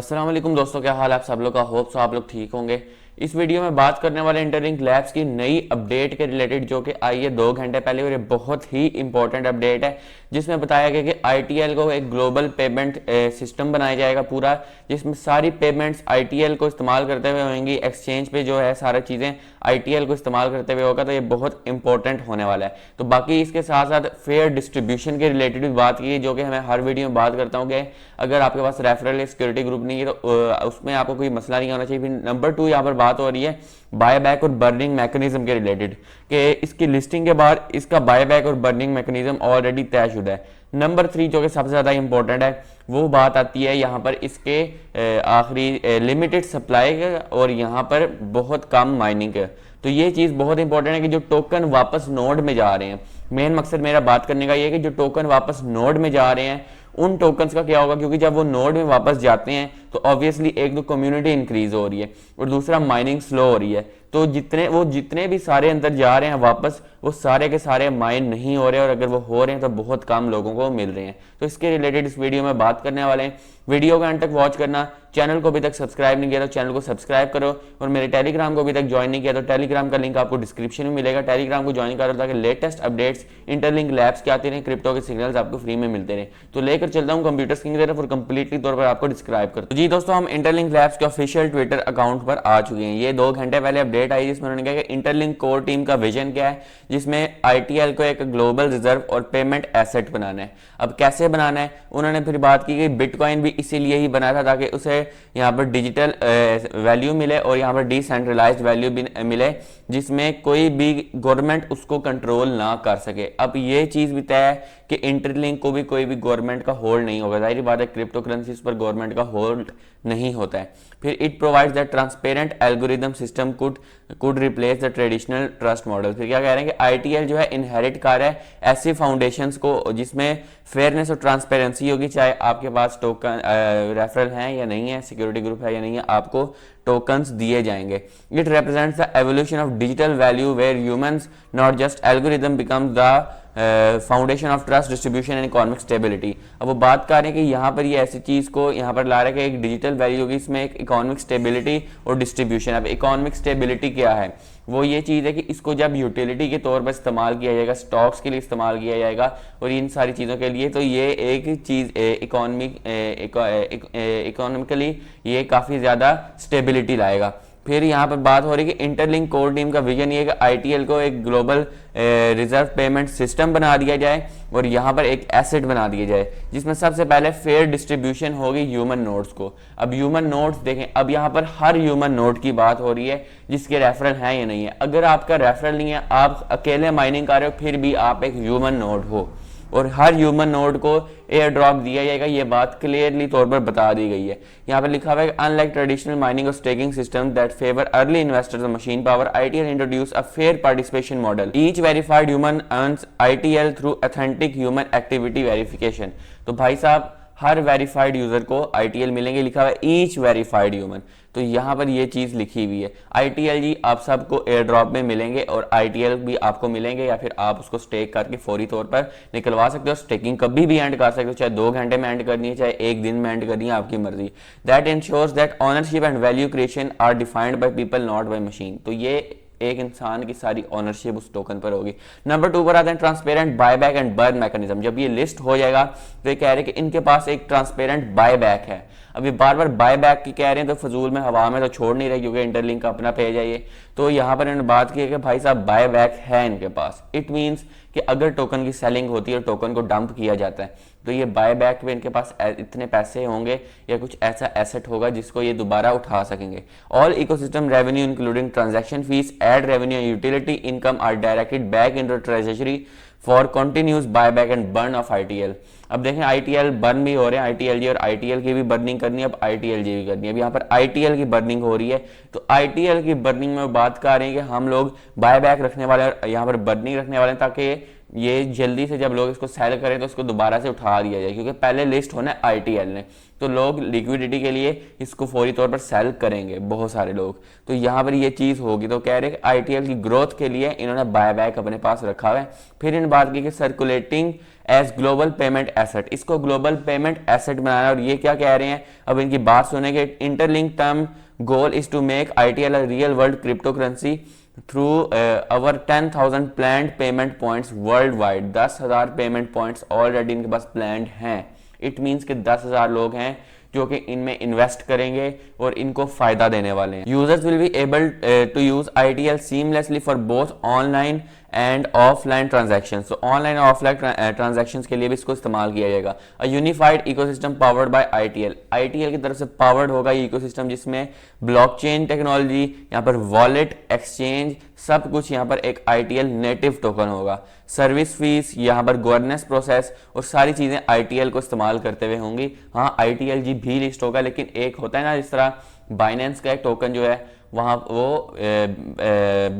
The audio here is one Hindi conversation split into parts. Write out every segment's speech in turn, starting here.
अस्सलाम वालेकुम दोस्तों, क्या हाल आप सब लोग का। होप सो आप लोग ठीक होंगे। इस वीडियो में बात करने वाले इंटरलिंक लैब्स की नई अपडेट के रिलेटेड जो कि आई है 2 घंटे पहले, और ये बहुत ही इंपॉर्टेंट अपडेट है जिसमें बताया गया कि आईटीएल को एक ग्लोबल पेमेंट सिस्टम बनाया जाएगा पूरा, जिसमें सारी पेमेंट्स आईटीएल को इस्तेमाल करते हुए होंगी। एक्सचेंज पे जो है सारी चीज़ें आईटीएल को इस्तेमाल करते हुए होगा, तो ये बहुत इंपॉर्टेंट होने वाला है। तो बाकी इसके साथ साथ फेयर डिस्ट्रीब्यूशन के रिलेटेड भी बात की, जो कि मैं हर वीडियो में बात करता हूँ कि अगर आपके पास रेफरल या सिक्योरिटी ग्रुप नहीं है तो उसमें आपको कोई मसला नहीं होना चाहिए। फिर नंबर 2 यहाँ पर बात हो रही है बायबैक और बर्निंग मैकेनिज्म के रिलेटेड, कि इसकी लिस्टिंग के बाद इसका बायबैक और बर्निंग मैकेनिज्म ऑलरेडी तयशुदा है। नंबर 3 जो कि सबसे ज़्यादा इंपॉर्टेंट है, वो बात आती है यहाँ पर इसके आखिरी लिमिटेड सप्लाई का और यहाँ पर बहुत कम माइनिंग का। तो ये चीज़ बहुत इंपॉर्टेंट है कि जो टोकन वापस नोड में जा रहे हैं, मेन मकसद मेरा बात करने का ये है कि जो टोकन वापस नोड में जा रहे हैं उन टोकन्स का क्या होगा, क्योंकि जब वो नोड में वापस जाते हैं तो ऑब्वियसली एक तो कम्युनिटी इंक्रीज हो रही है और दूसरा माइनिंग स्लो हो रही है। तो जितने भी सारे अंदर जा रहे हैं वापस, वो सारे के सारे माइन नहीं हो रहे, और अगर वो हो रहे हैं तो बहुत कम लोगों को मिल रहे हैं। तो इसके रिलेटेड इस वीडियो में बात करने वाले हैं। वीडियो को एंड तक वॉच करना। चैनल को अभी तक सब्सक्राइब नहीं किया तो चैनल को सब्सक्राइब करो, और मेरे टेलीग्राम को अभी तक ज्वाइन नहीं किया तो टेलीग्राम का लिंक आपको डिस्क्रिप्शन में मिलेगा। टेलीग्राम को ज्वाइन करो ताकि लेटेस्ट अपडेट्स इंटरलिंक लैब्स के आते रहे, क्रिप्टो के सिग्नल्स आपको फ्री में मिलते रहे। तो लेकर चलता हूँ कंप्यूटर स्क्रीन की तरफ और कंप्लीटली तौर पर आपको डिस्क्राइब करता हूं। जी दोस्तों, हम इंटरलिंक लैब्स के ऑफिशियल ट्विटर अकाउंट पर आ चुके हैं। ये 2 घंटे पहले अपडेट आई जिसमें उन्होंने कहा कि इंटरलिंक कोर टीम का विजन क्या है, जिसमें आईटीएल को एक ग्लोबल रिजर्व और पेमेंट एसेट बनाना है। अब कैसे बनाना है, उन्होंने फिर बात की कि बिटकॉइन भी इसीलिए ही बना था ताकि उसे यहाँ पर डिजिटल वैल्यू मिले और यहाँ पर डिसेंट्रलाइज्ड वैल्यू भी मिले, जिसमें कोई भी गवर्नमेंट उसको कंट्रोल ना कर सके। अब ये चीज़ भी तय है कि इंटरलिंक को भी कोई भी गवर्नमेंट का होल्ड नहीं होगा। जाहिर बात है क्रिप्टो करेंसीज पर गवर्नमेंट का होल्ड नहीं होता है। फिर it provides that transparent algorithm system could replace the traditional trust model. फिर क्या कह रहे हैं कि आईटीएल जो है इनहेरिट कर रहा है ऐसी फाउंडेशंस को जिसमें फेयरनेस और ट्रांसपेरेंसी होगी, चाहे आपके पास टोकन रेफरल हैं या नहीं है, सिक्योरिटी ग्रुप है या नहीं है, आपको टोकन्स दिए जाएंगे। It represents the evolution of digital value where humans not just algorithm becomes the foundation of trust distribution and economic stability. अब वो बात कर रहे हैं कि यहाँ पर ये ऐसी चीज़ को यहाँ पर ला रहा है कि एक डिजिटल वैल्यू होगी, इसमें एक इकोनॉमिक स्टेबिलिटी और डिस्ट्रीब्यूशन। अब इकोनॉमिक स्टेबिलिटी क्या है, वो ये चीज़ है कि इसको जब यूटिलिटी के तौर पर इस्तेमाल किया जाएगा, स्टॉक्स के लिए इस्तेमाल किया जाएगा और इन सारी चीज़ों के लिए, तो ये एक चीज़ इकोनॉमिकली ये काफ़ी ज़्यादा स्टेबिलिटी लाएगा। फिर यहाँ पर बात हो रही है कि इंटरलिंक कोर टीम का विजन ये है कि आईटीएल को एक ग्लोबल रिजर्व पेमेंट सिस्टम बना दिया जाए और यहाँ पर एक एसेट बना दिया जाए, जिसमें सबसे पहले फेयर डिस्ट्रीब्यूशन होगी ह्यूमन नोड्स को। अब ह्यूमन नोड्स देखें, अब यहाँ पर हर ह्यूमन नोड की बात हो रही है जिसके रेफरल है या नहीं है। अगर आपका रेफरल नहीं है, आप अकेले माइनिंग कर रहे हो, फिर भी आप एक ह्यूमन नोड हो और हर ह्यूमन नोड को एयर ड्रॉप दिया जाएगा। ये बात क्लियरली तौर पर बता दी गई है। यहाँ पर लिखा हुआ है अनलाइक ट्रेडिशनल माइनिंग और staking system that favour early investors of machine power, ITL introduce a fair participation model. Each verified human earns ITL through authentic human activity verification. तो भाई साहब, हर वेरीफाइड यूजर को आईटीएल मिलेंगे, लिखा हुआ है ईच वेरीफाइड ह्यूमन। तो यहाँ पर ये चीज़ लिखी हुई है, आईटीएल जी आप सबको एयर ड्रॉप में मिलेंगे और आईटीएल भी आपको मिलेंगे, या फिर आप उसको स्टेक करके फौरी तौर पर निकलवा सकते हो। स्टेकिंग कभी भी एंड कर सकते हो, चाहे 2 घंटे में एंड करनी है, चाहे 1 दिन में एंड करनी है, आपकी मर्जी। That ensures that ownership and value creation are defined by people not by machine. तो ये एक इंसान की सारी ऑनरशिप उस टोकन पर होगी। नंबर 2 पर आते हैं transparent buyback and burn mechanism. जब ये लिस्ट हो जाएगा तो ये कह रहे हैं कि इनके पास एक ट्रांसपेरेंट बायबैक है। अब ये बार बार बायबैक की कह रहे हैं तो फजूल में हवा में तो छोड़ नहीं रहे, क्योंकि इंटरलिंक का अपना पेज है ये। तो यहाँ पर इन्होंने बात की है कि भाई साहब बायबैक है इनके पास। इट मीन्स कि अगर टोकन की सेलिंग होती है और टोकन को डंप किया जाता है, तो ये बायबैक में इनके पास इतने पैसे होंगे या कुछ ऐसा एसेट होगा जिसको ये दोबारा उठा सकेंगे। All ecosystem revenue including transaction fees, ad revenue, utility income are directed back into treasury for continuous buyback and burn of ITL. अब देखें आईटीएल बर्न भी हो रहे हैं, आईटीएल जी, और आईटीएल की भी बर्निंग करनी है, अब आईटीएल जी भी करनी है। अब यहाँ पर आईटीएल की बर्निंग हो रही है, तो आईटीएल की बर्निंग में बात कर रहे हैं कि हम लोग बायबैक रखने वाले और यहाँ पर बर्निंग रखने वाले हैं, ताकि ये जल्दी से जब लोग इसको सेल करें तो इसको दोबारा से उठा दिया जाए, क्योंकि पहले लिस्ट होना है आईटीएल ने, तो लोग लिक्विडिटी के लिए इसको फौरी तौर पर सेल करेंगे बहुत सारे लोग। तो यहाँ पर ये चीज़ होगी। तो कह रहे हैं कि आईटीएल की ग्रोथ के लिए इन्होंने बायबैक अपने पास रखा हुआ है। फिर इन बात की कि circulating as global payment asset, इसको ग्लोबल पेमेंट एसेट बनाना। और ये क्या कह रहे हैं, अब इनकी बात सुनेंगे। Interlink term goal is to make ITL a real world crypto currency through our 10,000 planned payment points worldwide. 10,000 payment points already इनके पास प्लान्ड हैं। इट मीन्स कि 10,000 लोग हैं जो कि इनमें इन्वेस्ट करेंगे और इनको फायदा देने वाले हैं। Users will be able to use ITL seamlessly for both online and offline transactions. तो ऑनलाइन और ऑफलाइन ट्रांजैक्शंस के लिए भी इसको इस्तेमाल किया जाएगा। A unified ecosystem powered by ITL, ITL की तरफ से पावर्ड होगा ये इकोसिस्टम, जिसमें ब्लॉकचेन टेक्नोलॉजी, यहाँ पर वॉलेट, एक्सचेंज, सब कुछ यहाँ पर एक ITL नेटिव टोकन होगा। सर्विस फीस, यहाँ पर गवर्नेंस प्रोसेस और सारी चीजें ITL को इस्तेमाल करते हुए होंगी। हाँ, ITLG भी लिस्ट होगा, लेकिन एक होता है ना जिस तरह बाइनेंस का एक टोकन जो है वहाँ वो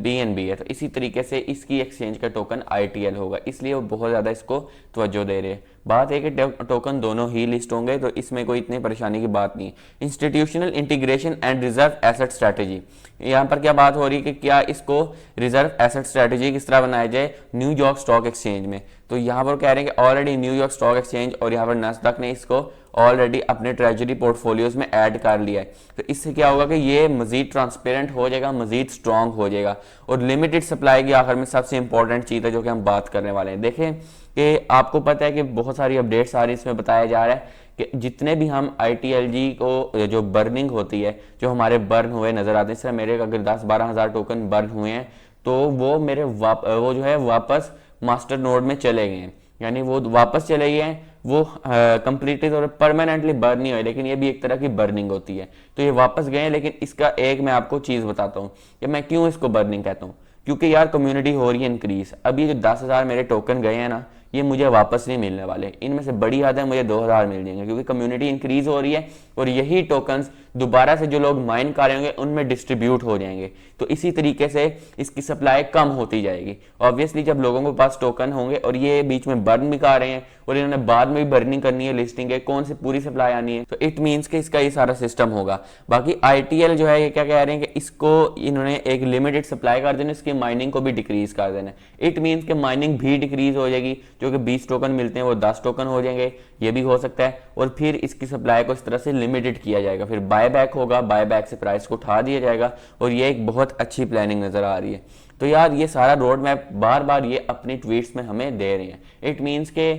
BNB है, तो इसी तरीके से इसकी एक्सचेंज का टोकन ITL होगा, इसलिए वो बहुत ज़्यादा इसको तवज्जो दे रहे हैं। बात है कि टोकन दोनों ही लिस्ट होंगे, तो इसमें कोई इतनी परेशानी की बात नहीं। Institutional integration and reserve asset strategy, यहाँ पर क्या बात हो रही है कि क्या इसको रिजर्व एसेट स्ट्रैटेजी किस तरह बनाया जाए न्यूयॉर्क स्टॉक एक्सचेंज में। तो यहाँ पर कह रहे हैं कि ऑलरेडी न्यूयॉर्क स्टॉक एक्सचेंज और यहाँ पर नास्डॉक ने इसको ऑलरेडी अपने ट्रेजरी पोर्टफोलियोज में ऐड कर लिया है। तो इससे क्या होगा कि ये मजीद ट्रांसपेरेंट हो जाएगा, मजीद स्ट्रांग हो जाएगा। और लिमिटेड सप्लाई की आखिर में सबसे इंपॉर्टेंट चीज़ है जो कि हम बात करने वाले हैं। देखें कि आपको पता है कि बहुत सारी अपडेट्स आ रही है, इसमें बताया जा रहा है कि जितने भी हम ITLG को जो बर्निंग होती है, जो हमारे बर्न हुए नजर आते हैं, इस तरह मेरे अगर 10-12 हज़ार टोकन बर्न हुए हैं तो वो मेरे वो जो है वापस मास्टर नोड में चले गए हैं, यानी वो वापस चले गए हैं, वो कंप्लीटली तौर पर परमानेंटली बर्न नहीं हुए, लेकिन ये भी एक तरह की बर्निंग होती है। तो ये वापस गए हैं, लेकिन इसका एक मैं आपको चीज़ बताता हूँ कि मैं क्यों इसको बर्निंग कहता हूँ। क्योंकि यार कम्युनिटी हो रही है इंक्रीज। अब ये जो 10,000 मेरे टोकन गए हैं ना, ये मुझे वापस नहीं मिलने वाले, इनमें से बड़ी हद है मुझे 2,000 मिल जाएंगे, क्योंकि कम्युनिटी इंक्रीज हो रही है और यही टोकन्स दोबारा से जो लोग माइन कर रहे होंगे उनमें डिस्ट्रीब्यूट हो जाएंगे। तो इसी तरीके से इसकी सप्लाई कम होती जाएगी। ऑब्वियसली जब लोगों के पास टोकन होंगे और ये बीच में बर्न भी कर रहे हैं और इन्होंने बाद में भी बर्निंग करनी है, लिस्टिंग है, कौन सी पूरी सप्लाई आनी है, तो इट मीन्स कि इसका ये सारा सिस्टम होगा। बाकी ITL जो है ये क्या कह रहे हैं कि इसको इन्होंने एक लिमिटेड सप्लाई कर देना, इसकी माइनिंग को भी डिक्रीज कर देना। इट मीन्स कि माइनिंग भी डिक्रीज हो जाएगी, जो कि 20 टोकन मिलते हैं वो 10 टोकन हो जाएंगे, ये भी हो सकता है। और फिर इसकी सप्लाई को इस तरह से लिमिटेड किया जाएगा, फिर बायबैक होगा, बायबैक से प्राइस को उठा दिया जाएगा, और ये एक बहुत अच्छी प्लानिंग नजर आ रही है। तो यार ये सारा रोड मैप बार बार ये अपनी ट्वीट्स में हमें दे रहे हैं। इट मीन्स के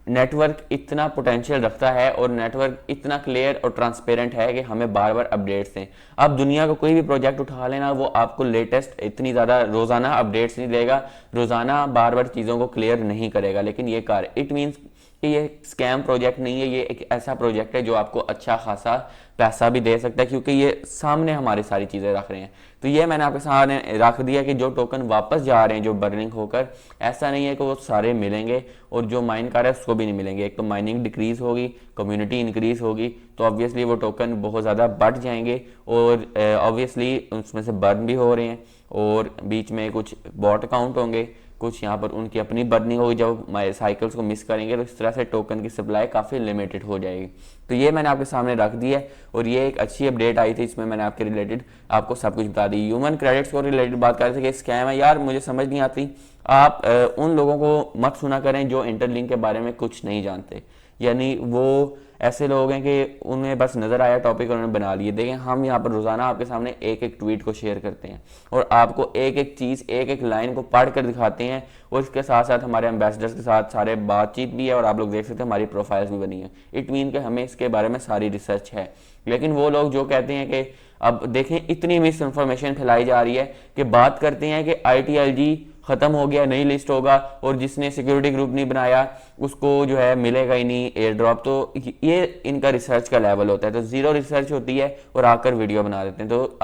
नेटवर्क इतना पोटेंशियल रखता है और नेटवर्क इतना क्लियर और ट्रांसपेरेंट है कि हमें बार बार अपडेट्स दें। अब दुनिया का कोई भी प्रोजेक्ट उठा लेना, वो आपको लेटेस्ट इतनी ज़्यादा रोज़ाना अपडेट्स नहीं देगा, रोज़ाना बार बार चीज़ों को क्लियर नहीं करेगा, लेकिन ये कर इट मीन्स कि ये स्कैम प्रोजेक्ट नहीं है, ये एक ऐसा प्रोजेक्ट है जो आपको अच्छा खासा पैसा भी दे सकता है, क्योंकि ये सामने हमारी सारी चीज़ें रख रहे हैं। तो ये मैंने आपके सामने रख दिया कि जो टोकन वापस जा रहे हैं जो बर्निंग होकर, ऐसा नहीं है कि वो सारे मिलेंगे और जो माइन कर रहा है उसको भी नहीं मिलेंगे। एक तो माइनिंग डिक्रीज होगी, कम्युनिटी इंक्रीज होगी, तो ऑब्वियसली वो टोकन बहुत ज़्यादा बढ़ जाएंगे और ऑब्वियसली उसमें से बर्न भी हो रहे हैं और बीच में कुछ बॉट अकाउंट होंगे, कुछ यहाँ पर उनकी अपनी बर्निंग होगी। जब साइकिल्स को मिस करेंगे तो इस तरह से टोकन की सप्लाई काफ़ी लिमिटेड हो जाएगी। तो ये मैंने आपके सामने रख दी है और ये एक अच्छी अपडेट आई थी, इसमें मैंने आपके रिलेटेड आपको सब कुछ बता दी। ह्यूमन क्रेडिट्स को रिलेटेड बात कर रहे थे कि स्कैम है, यार मुझे समझ नहीं आती। आप उन लोगों को मत सुना करें जो इंटरलिंक के बारे में कुछ नहीं जानते, यानी वो ऐसे लोग हैं कि उन्हें बस नज़र आया टॉपिक और उन्होंने बना लिए। देखें हम यहाँ पर रोज़ाना आपके सामने एक एक ट्वीट को शेयर करते हैं और आपको एक एक चीज़, एक एक लाइन को पढ़ कर दिखाते हैं, और इसके साथ साथ हमारे एम्बेसडर्स के साथ सारे बातचीत भी है और आप लोग देख सकते हैं हमारी प्रोफाइल्स भी बनी है। इट मीन कि हमें इसके बारे में सारी रिसर्च है। लेकिन वो लोग जो कहते हैं कि अब देखें इतनी मिस इन्फॉर्मेशन फैलाई जा रही है कि बात करते हैं कि ITLG खत्म हो गया, नई लिस्ट होगा, और जिसने सिक्योरिटी ग्रुप नहीं बनाया उसको जो है मिलेगा ही नहीं एयर ड्रॉप। तो ये इनका रिसर्च का लेवल होता है। तो जीरो रिसर्च होती है और आकर वीडियो बना देते हैं। तो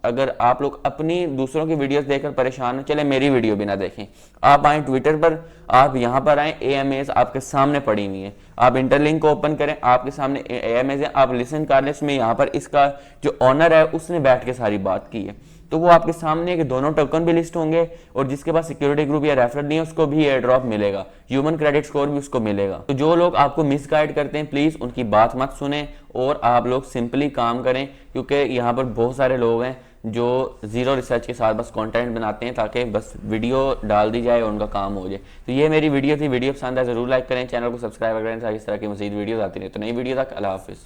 अगर आप लोग अपनी दूसरों की वीडियोस देखकर परेशान हो, चले मेरी वीडियो भी ना देखें, आप आए ट्विटर पर, आप यहाँ पर आए, AMAs आपके सामने पड़ी हुई है, आप इंटरलिंक को ओपन करें, आपके सामने AMAs है, आप लिसन कर लें। इसमें यहाँ पर इसका जो ऑनर है उसने बैठ के सारी बात की है, तो वो आपके सामने कि दोनों टोकन भी लिस्ट होंगे और जिसके पास सिक्योरिटी ग्रुप या रेफरल नहीं है उसको भी एयर ड्रॉप मिलेगा, ह्यूमन क्रेडिट स्कोर भी उसको मिलेगा। तो जो लोग आपको मिसगाइड करते हैं प्लीज उनकी बात मत सुने और आप लोग सिंपली काम करें, क्योंकि यहाँ पर बहुत सारे लोग हैं जो ज़ीरो रिसर्च के साथ बस कंटेंट बनाते हैं ताकि बस वीडियो डाल दी जाए और उनका काम हो जाए। तो ये मेरी वीडियो थी, वीडियो पसंद है ज़रूर लाइक करें, चैनल को सब्सक्राइब करें ताकि इस तरह की मज़ीद वीडियोज़ आती रहे। तो नई वीडियो तक अल्लाह हाफिज़।